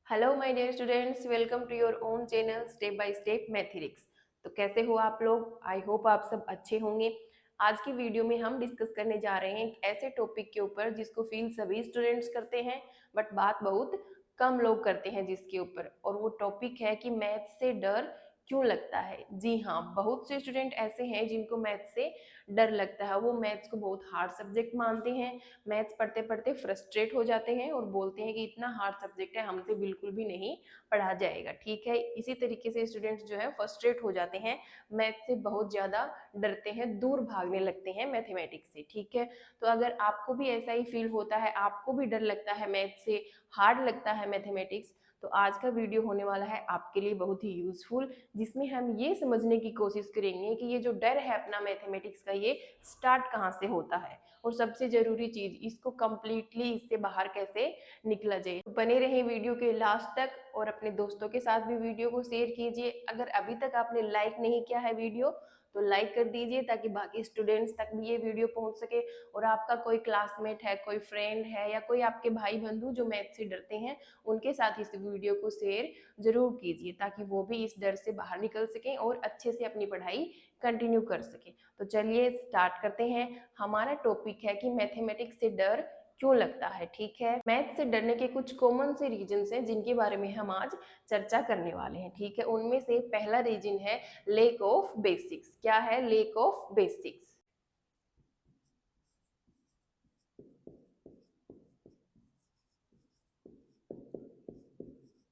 Hello my dear students, welcome to your own channel step by step mathematics. तो कैसे हो आप लोग? आई होप आप सब अच्छे होंगे। आज की वीडियो में हम डिस्कस करने जा रहे हैं एक ऐसे टॉपिक के ऊपर जिसको फील सभी स्टूडेंट्स करते हैं, बट बात बहुत कम लोग करते हैं जिसके ऊपर, और वो टॉपिक है कि मैथ से डर क्यों लगता है। जी हाँ, बहुत से स्टूडेंट ऐसे हैं जिनको मैथ से डर लगता है। वो मैथ्स को बहुत हार्ड सब्जेक्ट मानते हैं, मैथ्स पढ़ते पढ़ते फ्रस्ट्रेट हो जाते हैं और बोलते हैं कि इतना हार्ड सब्जेक्ट है, हमसे बिल्कुल भी नहीं पढ़ा जाएगा। ठीक है, इसी तरीके से स्टूडेंट्स जो है फ्रस्ट्रेट हो जाते हैं, मैथ से बहुत ज़्यादा डरते हैं, दूर भागने लगते हैं मैथमेटिक्स से। ठीक है, तो अगर आपको भी ऐसा ही फील होता है, आपको भी डर लगता है मैथ से, हार्ड लगता है मैथमेटिक्स, तो आज का वीडियो होने वाला है आपके लिए बहुत ही यूजफुल, जिसमें हम ये समझने की कोशिश करेंगे कि ये जो डर है अपना मैथमेटिक्स का, ये स्टार्ट कहाँ से होता है, और सबसे जरूरी चीज, इसको कंप्लीटली इससे बाहर कैसे निकला जाए। तो बने रहे वीडियो के लास्ट तक और अपने दोस्तों के साथ भी वीडियो को शेयर कीजिए। अगर अभी तक आपने लाइक नहीं किया है वीडियो, तो लाइक कर दीजिए ताकि बाकी स्टूडेंट्स तक भी ये वीडियो पहुंच सके, और आपका कोई क्लासमेट है, कोई फ्रेंड है, या कोई आपके भाई बंधु जो मैथ से डरते हैं, उनके साथ इस वीडियो को शेयर जरूर कीजिए ताकि वो भी इस डर से बाहर निकल सकें और अच्छे से अपनी पढ़ाई कंटिन्यू कर सकें। तो चलिए स्टार्ट करते हैं। हमारा टॉपिक है कि मैथमेटिक्स से डर क्यों लगता है। ठीक है, मैथ से डरने के कुछ कॉमन से रीजंस हैं जिनके बारे में हम आज चर्चा करने वाले हैं। ठीक है, उनमें से पहला रीजन है लेक ऑफ बेसिक्स। क्या है? Lake of basics.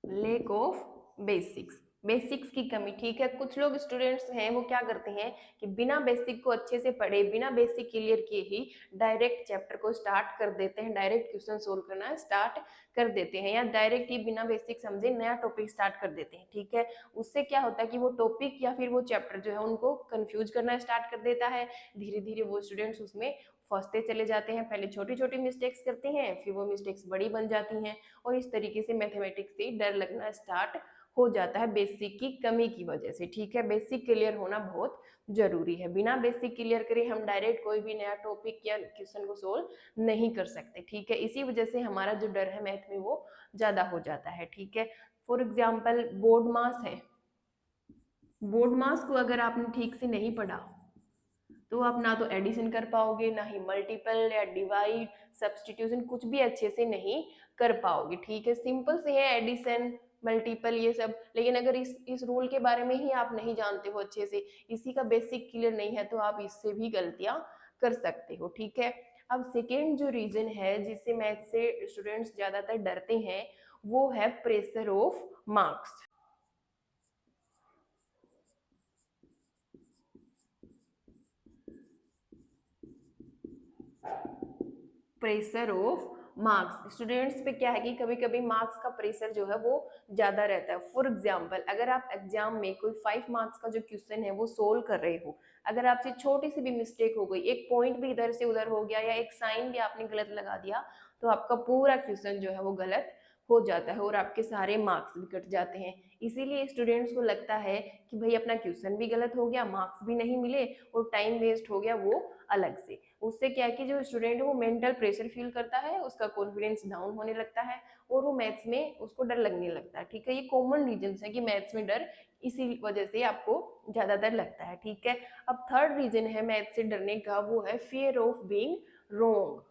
Lake of basics, basics की कमी। ठीक है, कुछ लोग स्टूडेंट्स हैं वो क्या करते हैं कि बिना बेसिक को अच्छे से पढ़े, बिना बेसिक क्लियर किए ही डायरेक्ट चैप्टर को स्टार्ट कर देते हैं, डायरेक्ट क्वेश्चन सोल्व करना स्टार्ट कर देते हैं, या डायरेक्ट ही बिना बेसिक समझे नया टॉपिक स्टार्ट कर देते हैं। ठीक है, उससे क्या होता है कि वो टॉपिक या फिर वो चैप्टर जो है उनको कंफ्यूज करना स्टार्ट कर देता है। धीरे धीरे वो स्टूडेंट्स उसमें फंसते चले जाते हैं। पहले छोटी छोटी मिस्टेक्स करते हैं, फिर वो मिस्टेक्स बड़ी बन जाती हैं, और इस तरीके से मैथमेटिक्स से डर लगना स्टार्ट हो जाता है बेसिक की कमी की वजह से। ठीक है, बेसिक क्लियर होना बहुत जरूरी है। बिना बेसिक क्लियर करे हम डायरेक्ट कोई भी नया टॉपिक या क्वेश्चन को सोल्व नहीं कर सकते। ठीक है, इसी वजह से हमारा जो डर है मैथ में वो ज्यादा हो जाता है। ठीक है, फॉर एग्जाम्पल बोर्ड मास है। बोर्ड मास को अगर आपने ठीक से नहीं पढ़ा तो आप ना तो एडिशन कर पाओगे, ना ही मल्टीपल या डिवाइड, सब्सटीट्यूशन कुछ भी अच्छे से नहीं कर पाओगे। ठीक है, सिंपल से है एडिशन, मल्टीपल, ये सब, लेकिन अगर इस रूल के बारे में ही आप नहीं जानते हो अच्छे से, इसी का बेसिक क्लियर नहीं है, तो आप इससे भी गलतियां कर सकते हो। ठीक है, अब सेकेंड जो रीजन है जिससे मैथ से स्टूडेंट्स ज्यादातर डरते हैं, वो है pressure of marks. Pressure of marks, students पे क्या है कि कभी कभी मार्क्स का प्रेशर जो है वो ज्यादा रहता है। फॉर एग्जाम्पल, अगर आप एग्जाम में कोई 5 मार्क्स का जो क्वेश्चन है वो सोल्व कर रहे हो, अगर आपसे छोटी सी भी मिस्टेक हो गई, एक पॉइंट भी इधर से उधर हो गया, या एक साइन भी आपने गलत लगा दिया, तो आपका पूरा क्वेश्चन जो है वो गलत हो जाता है और आपके सारे मार्क्स भी कट जाते हैं। इसीलिए स्टूडेंट्स को लगता है कि भाई अपना क्वेश्चन भी गलत हो गया, मार्क्स भी नहीं मिले, और टाइम वेस्ट हो गया वो अलग से। उससे क्या है कि जो स्टूडेंट है वो मेंटल प्रेशर फील करता है, उसका कॉन्फिडेंस डाउन होने लगता है, और वो मैथ्स में उसको डर लगने लगता है। ठीक है, ये कॉमन रीजन है कि मैथ्स में डर इसी वजह से आपको ज्यादातर लगता है। ठीक है, अब थर्ड रीजन है मैथ्स से डरने का, वो है fear of being wrong.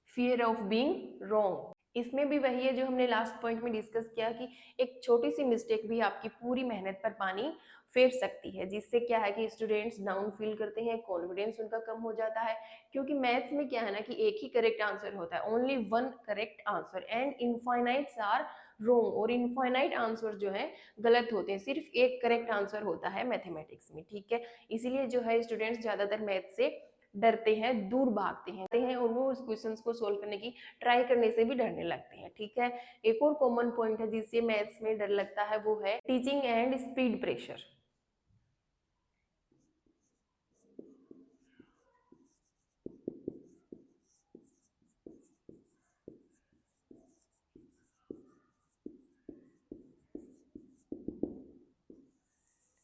Fear of being wrong, इसमें भी वही है जो हमने लास्ट पॉइंट में डिस्कस किया कि एक छोटी सी मिस्टेक भी आपकी पूरी मेहनत पर पानी फेर सकती है, जिससे क्या है कि स्टूडेंट्स डाउन फील करते हैं, कॉन्फिडेंस उनका कम हो जाता है। क्योंकि मैथ्स में क्या है ना कि एक ही करेक्ट आंसर होता है, only one correct answer, and infinites are wrong, और इनफाइनाइट आंसर जो है गलत होते हैं, सिर्फ एक करेक्ट आंसर होता है मैथमेटिक्स में। ठीक है, इसीलिए जो है स्टूडेंट्स ज्यादातर मैथ से डरते हैं, दूर भागते हैं, और वो उस क्वेश्चंस को सोल्व करने की ट्राई करने से भी डरने लगते हैं। ठीक है, एक और कॉमन पॉइंट है जिससे मैथ्स में डर लगता है, वो है teaching and speed pressure.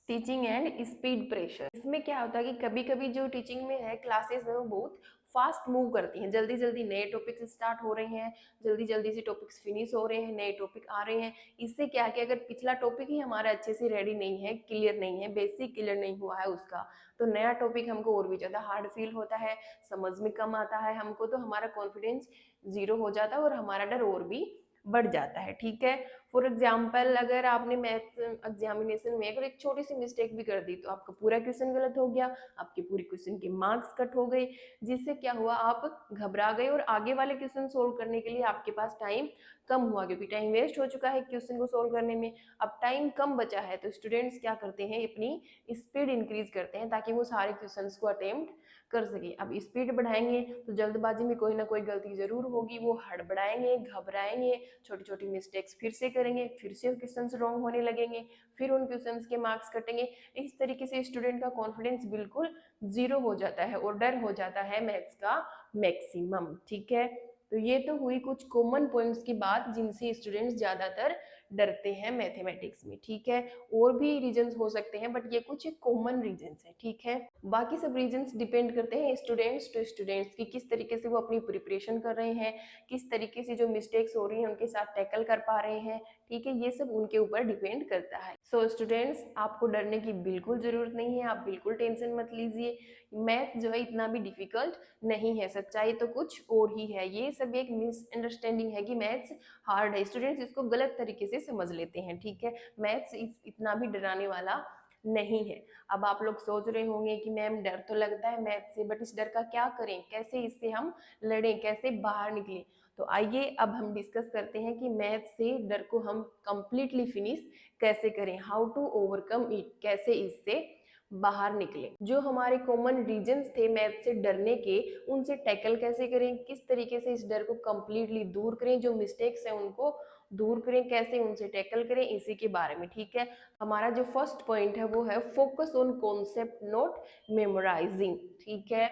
Teaching and speed pressure. इसमें क्या होता है कि कभी कभी जो टीचिंग में है क्लासेस है वो बहुत फास्ट मूव करती हैं, जल्दी जल्दी नए टॉपिक्स स्टार्ट हो रहे हैं, जल्दी जल्दी से टॉपिक्स फिनिश हो रहे हैं, नए टॉपिक आ रहे हैं। इससे क्या है कि अगर पिछला टॉपिक ही हमारा अच्छे से रेडी नहीं है, क्लियर नहीं है, बेसिक क्लियर नहीं हुआ है उसका, तो नया टॉपिक हमको और भी ज़्यादा हार्ड फील होता है, समझ में कम आता है हमको, तो हमारा कॉन्फिडेंस जीरो हो जाता है और हमारा डर और भी बढ़ जाता है। ठीक है, फॉर एग्जाम्पल अगर आपने मैथ एग्जामिनेशन में अगर एक छोटी सी मिस्टेक भी कर दी तो आपका पूरा क्वेश्चन गलत हो गया, आपके पूरे क्वेश्चन के मार्क्स कट हो गए, जिससे क्या हुआ, आप घबरा गए और आगे वाले क्वेश्चन सोल्व करने के लिए आपके पास टाइम कम हुआ, क्योंकि टाइम वेस्ट हो चुका है क्वेश्चन को सोल्व करने में। अब टाइम कम बचा है तो स्टूडेंट्स क्या करते हैं, अपनी स्पीड इंक्रीज करते हैं ताकि वो सारे क्वेश्चंस को अटेम्प्ट कर सके। अब स्पीड बढ़ाएंगे तो जल्दबाजी में कोई ना कोई गलती जरूर होगी, वो हड़बड़ाएंगे, घबराएंगे, छोटी छोटी मिस्टेक्स फिर से करेंगे, फिर से क्वेश्चंस रॉन्ग होने लगेंगे, फिर उन क्वेश्चंस के मार्क्स कटेंगे। इस तरीके से स्टूडेंट का कॉन्फिडेंस बिल्कुल जीरो हो जाता है और डर हो जाता है मैथ्स का मैक्सिमम। ठीक है, तो ये तो हुई कुछ कॉमन पॉइंट्स की बात जिनसे स्टूडेंट्स ज्यादातर डरते हैं मैथमेटिक्स में। ठीक है, और भी रीजंस हो सकते हैं बट ये कुछ कॉमन रीजंस है। ठीक है, बाकी सब रीजंस डिपेंड करते हैं स्टूडेंट्स टू स्टूडेंट्स की, किस तरीके से वो अपनी प्रिपरेशन कर रहे हैं, किस तरीके से जो मिस्टेक्स हो रही हैं उनके साथ टैकल कर पा रहे हैं। ठीक है, ये सब उनके ऊपर डिपेंड करता है। सो स्टूडेंट्स, आपको डरने की बिल्कुल जरूरत नहीं है, आप बिल्कुल टेंशन मत लीजिए। मैथ जो है इतना भी डिफिकल्ट नहीं है, सच्चाई तो कुछ और ही है। ये सब एक मिसअंडरस्टैंडिंग है कि मैथ्स हार्ड है, स्टूडेंट्स इसको गलत तरीके से समझ लेते हैं। ठीक है, मैथ्स इतना भी डराने वाला नहीं है। अब आप लोग सोच रहे होंगे कि मैम डर तो लगता है मैथ से, बट इस डर का क्या करें, कैसे इससे हम लड़ें, कैसे बाहर निकलें। तो आइए अब हम डिस्कस करते हैं कि मैथ से डर को हम कंप्लीटली फिनिश कैसे करें, हाउ टू ओवरकम इट, कैसे इससे बाहर निकले। जो हमारे कॉमन रीजंस थे मैथ से डरने के, उनसे टैकल कैसे करें, किस तरीके से इस डर को कंप्लीटली दूर करें, जो मिस्टेक्स हैं उनको दूर करें, कैसे उनसे टैकल करें, इसी के बारे में। ठीक है, हमारा जो फर्स्ट पॉइंट है वो है focus on concept not memorising. ठीक है,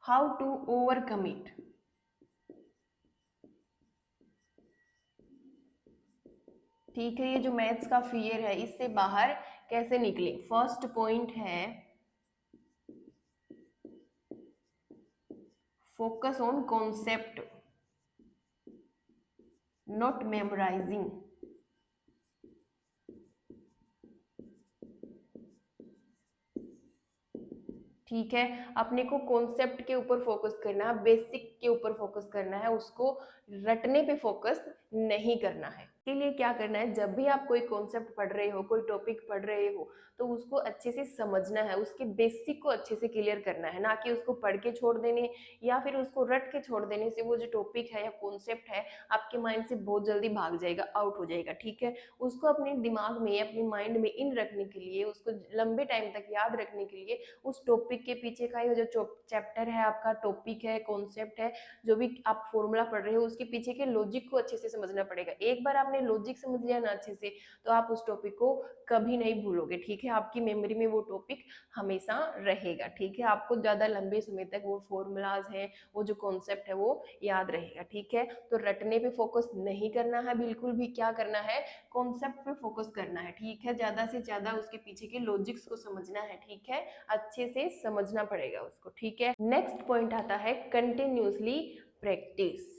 हाउ टू ओवरकम इट। ठीक है, ये जो मैथ्स का फियर है इससे बाहर कैसे निकले। फर्स्ट पॉइंट है focus on concept not memorising. ठीक है, अपने को कॉन्सेप्ट के ऊपर फोकस करना है, बेसिक के ऊपर फोकस करना है, उसको रटने पे फोकस नहीं करना है। के लिए क्या करना है, जब भी आप कोई कॉन्सेप्ट पढ़ रहे हो, कोई टॉपिक पढ़ रहे हो, तो उसको अच्छे से समझना है, उसके बेसिक को अच्छे से क्लियर करना है, ना कि उसको पढ़ के छोड़ देने या फिर उसको रट के छोड़ देने से वो जो टॉपिक है या कॉन्सेप्ट है आपके माइंड से बहुत जल्दी भाग जाएगा, आउट हो जाएगा। ठीक है, उसको अपने दिमाग में, अपने माइंड में इन रखने के लिए, उसको लंबे टाइम तक याद रखने के लिए उस टॉपिक के पीछे का जो चैप्टर है, आपका टॉपिक है, कॉन्सेप्ट है, जो भी आप फॉर्मूला पढ़ रहे हो, उसके पीछे के लॉजिक को अच्छे से समझना पड़ेगा। एक बार आपने लॉजिक समझ लिया ना अच्छे से, तो आप उस टॉपिक को कभी नहीं भूलोगे। ठीक है, आपकी मेमोरी में वो टॉपिक हमेशा रहेगा। ठीक है, आपको ज्यादा लंबे समय तक वो फॉर्मूलाज हैं, वो जो कॉन्सेप्ट है वो याद रहेगा। ठीक है, तो रटने पे फोकस नहीं करना है बिल्कुल भी, क्या करना है, कॉन्सेप्ट पे फोकस करना है। ठीक है, ज्यादा से ज्यादा उसके पीछे के लॉजिक्स को समझना है। ठीक है, अच्छे से समझना पड़ेगा उसको। ठीक है, नेक्स्ट पॉइंट आता है कंटिन्यूसली प्रैक्टिस।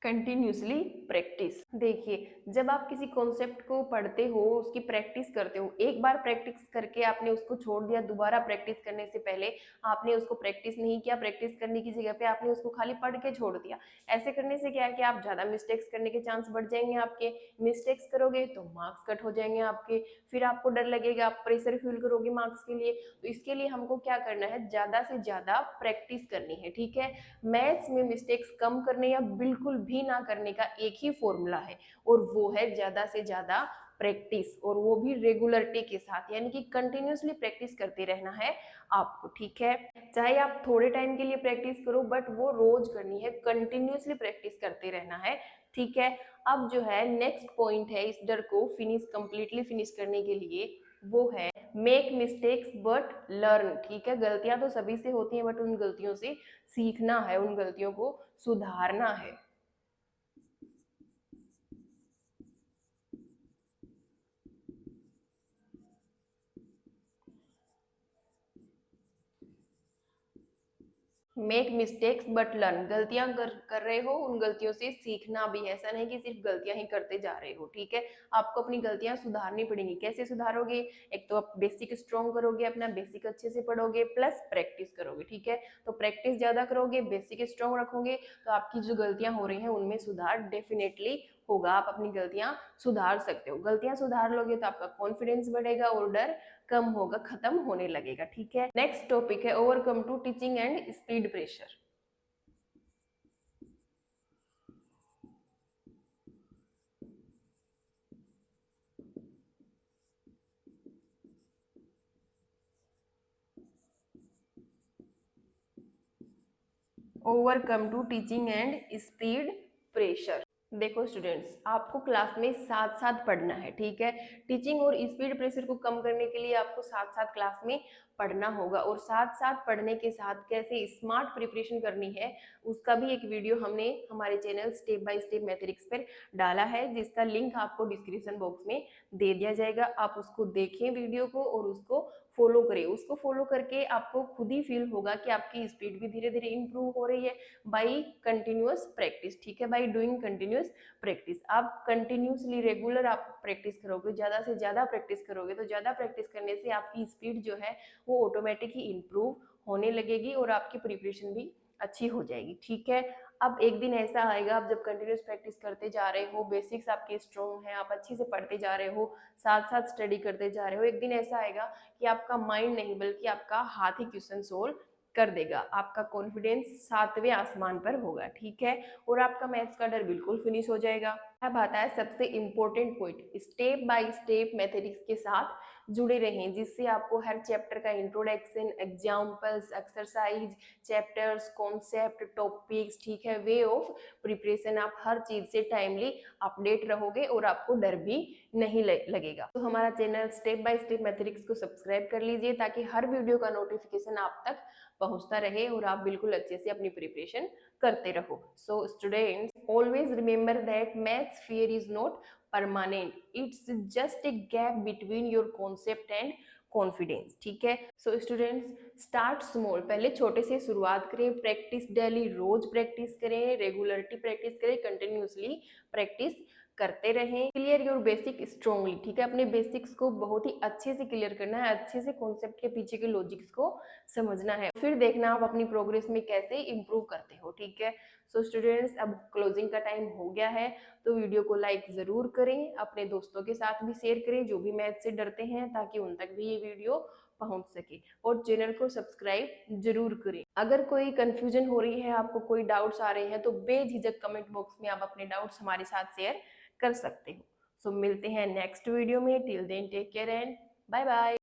Continuously practice. देखिए, जब आप किसी कॉन्सेप्ट को पढ़ते हो, उसकी प्रैक्टिस करते हो, एक बार प्रैक्टिस करके आपने उसको छोड़ दिया, दोबारा प्रैक्टिस करने से पहले आपने उसको प्रैक्टिस नहीं किया, प्रैक्टिस करने की जगह पे आपने उसको खाली पढ़ के छोड़ दिया। ऐसे करने से क्या है कि आप ज्यादा मिस्टेक्स करने के चांस बढ़ जाएंगे आपके, मिस्टेक्स करोगे तो मार्क्स कट हो जाएंगे आपके, फिर आपको डर लगेगा, आप प्रेशर फील करोगे मार्क्स के लिए। तो इसके लिए हमको क्या करना है, ज्यादा से ज्यादा प्रैक्टिस करनी है। ठीक है, मैथ्स में मिस्टेक्स कम करने या बिल्कुल भी ना करने का एक ही फॉर्मूला है, और वो है ज्यादा से ज्यादा प्रैक्टिस, और वो भी रेगुलरिटी के साथ, यानी कि कंटिन्यूसली प्रैक्टिस करते रहना है आपको। ठीक है, चाहे आप थोड़े टाइम के लिए प्रैक्टिस करो, बट वो रोज करनी है, कंटिन्यूसली प्रैक्टिस करते रहना है। ठीक है, अब जो है नेक्स्ट पॉइंट है इस डर को फिनिश, कंप्लीटली फिनिश करने के लिए, वो है मेक मिस्टेक्स बट लर्न, ठीक है, गलतियां तो सभी से होती हैं बट उन गलतियों से सीखना है, उन गलतियों को सुधारना है। मेक मिस्टेक्स बट लर्न, गलतियां कर रहे हो, उन गलतियों से सीखना भी है, ऐसा नहीं कि सिर्फ गलतियां ही करते जा रहे हो, ठीक है। आपको अपनी गलतियां सुधारनी पड़ेंगी। कैसे सुधारोगे? एक तो आप बेसिक स्ट्रॉन्ग करोगे, अपना बेसिक अच्छे से पढ़ोगे, प्लस प्रैक्टिस करोगे, ठीक है। तो प्रैक्टिस ज्यादा करोगे, बेसिक स्ट्रॉन्ग रखोगे, तो आपकी जो गलतियां हो रही हैं उनमें सुधार डेफिनेटली होगा। आप अपनी गलतियां सुधार सकते हो। गलतियां सुधार लोगे तो आपका कॉन्फिडेंस बढ़ेगा और डर कम होगा, खत्म होने लगेगा, ठीक है। नेक्स्ट टॉपिक है overcome to teaching and speed pressure. Overcome to teaching and speed pressure. देखो स्टूडेंट्स, आपको क्लास में साथ साथ पढ़ना है, ठीक है। टीचिंग और स्पीड प्रेशर को कम करने के लिए आपको साथ साथ क्लास में पढ़ना होगा, और साथ साथ पढ़ने के साथ कैसे स्मार्ट प्रिपरेशन करनी है उसका भी एक वीडियो हमने हमारे channel step by step mathematics पर डाला है, जिसका लिंक आपको डिस्क्रिप्शन बॉक्स में दे दिया जाएगा। आप उसको देखें वीडियो को और उसको फॉलो करें। उसको फॉलो करके आपको खुद ही फील होगा कि आपकी स्पीड भी धीरे धीरे इंप्रूव हो रही है बाई कंटिन्यूअस प्रैक्टिस, ठीक है, बाई डूइंग कंटिन्यूअस प्रैक्टिस। आप कंटिन्यूसली रेगुलर आप प्रैक्टिस करोगे, ज़्यादा से ज़्यादा प्रैक्टिस करोगे, तो ज़्यादा प्रैक्टिस करने से आपकी स्पीड जो है वो ऑटोमेटिक ही इंप्रूव होने लगेगी और आपकी प्रिपरेशन भी अच्छी हो जाएगी, ठीक है। अब एक दिन ऐसा आएगा, आप जब कंटिन्यूस प्रैक्टिस करते जा रहे हो, बेसिक्स आपके स्ट्रॉन्ग हैं, आप अच्छे से पढ़ते जा रहे हो, साथ साथ स्टडी करते जा रहे हो, एक दिन ऐसा आएगा कि आपका माइंड नहीं बल्कि आपका हाथ ही क्वेश्चन सोल्व कर देगा। आपका कॉन्फिडेंस 7वें आसमान पर होगा, ठीक है, और आपका मैथ्स का डर बिल्कुल फिनिश हो जाएगा। अब आता है सबसे important point, step by step mathematics के साथ जुड़े रहें, जिससे आपको हर चैप्टर का introduction, examples, exercise, chapters, concept, topics, ठीक है, वे ऑफ प्रिपरेशन, आप हर चीज से टाइमली अपडेट रहोगे और आपको डर भी नहीं लगेगा। तो हमारा channel step by step mathematics को सब्सक्राइब कर लीजिए ताकि हर वीडियो का नोटिफिकेशन आप तक पहुंचता रहे और आप बिल्कुल अच्छे से अपनी प्रिपरेशन करते रहो। So students, always remember that maths fear is not permanent, it's just a gap between your concept and confidence, ठीक है। सो स्टूडेंट्स, स्टार्ट स्मॉल, पहले छोटे से शुरुआत करें, प्रैक्टिस डेली, रोज प्रैक्टिस करें, रेगुलरिटी प्रैक्टिस करें, कंटिन्यूसली प्रैक्टिस करते रहें। क्लियर योर बेसिक स्ट्रांगली, ठीक है, अपने बेसिक्स को बहुत ही अच्छे से क्लियर करना है, अच्छे से कॉन्सेप्ट के पीछे के लॉजिक्स को समझना है, फिर देखना आप अपनी प्रोग्रेस में कैसे इंप्रूव करते हो, ठीक है। सो स्टूडेंट्स, अब क्लोजिंग का टाइम हो गया है, तो वीडियो को लाइक जरूर करें, अपने दोस्तों के साथ भी शेयर करें जो भी मैथ से डरते हैं, ताकि उन तक भी ये वीडियो पहुंच सके, और चैनल को सब्सक्राइब जरूर करें। अगर कोई कंफ्यूजन हो रही है, आपको कोई डाउट्स आ रहे हैं, तो बेझिझक कमेंट बॉक्स में आप अपने डाउट्स हमारे साथ शेयर कर सकते हो। सो मिलते हैं नेक्स्ट वीडियो में, till then take care and bye bye.